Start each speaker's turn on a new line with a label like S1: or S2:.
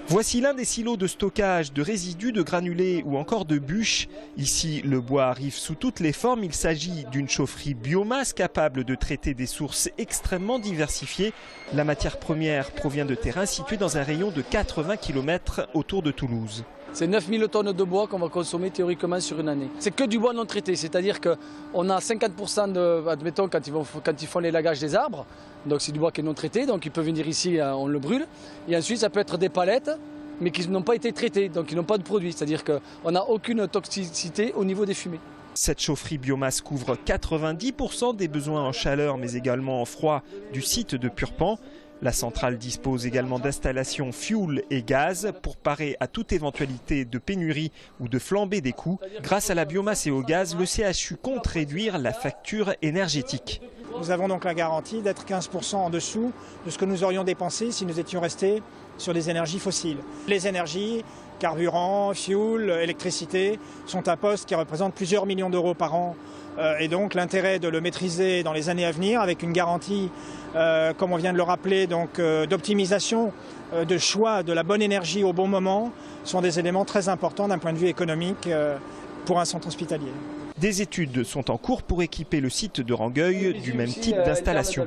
S1: Voici l'un des silos de stockage de résidus, de granulés ou encore de bûches. Ici, le bois arrive sous toutes les formes. Il s'agit d'une chaufferie biomasse capable de traiter des sources extrêmement diversifiées. La matière première provient de terrains situés dans un rayon de 80 km autour de Toulouse.
S2: C'est 9000 tonnes de bois qu'on va consommer théoriquement sur une année. C'est que du bois non traité, c'est-à-dire qu'on a 50% de, admettons, quand ils font l'élagage des arbres, donc c'est du bois qui est non traité, donc ils peuvent venir ici, on le brûle. Et ensuite, ça peut être des palettes, mais qui n'ont pas été traitées, donc qui n'ont pas de produit, c'est-à-dire qu'on n'a aucune toxicité au niveau des fumées.
S1: Cette chaufferie biomasse couvre 90% des besoins en chaleur, mais également en froid du site de Purpan. La centrale dispose également d'installations fioul et gaz pour parer à toute éventualité de pénurie ou de flambée des coûts. Grâce à la biomasse et au gaz, le CHU compte réduire la facture énergétique.
S3: Nous avons donc la garantie d'être 15% en dessous de ce que nous aurions dépensé si nous étions restés sur des énergies fossiles. Les énergies, carburant, fioul, électricité, sont un poste qui représente plusieurs millions d'euros par an. Et donc l'intérêt de le maîtriser dans les années à venir avec une garantie, comme on vient de le rappeler, d'optimisation, de choix de la bonne énergie au bon moment, sont des éléments très importants d'un point de vue économique pour un centre hospitalier.
S1: Des études sont en cours pour équiper le site de Rangueil du même type d'installation.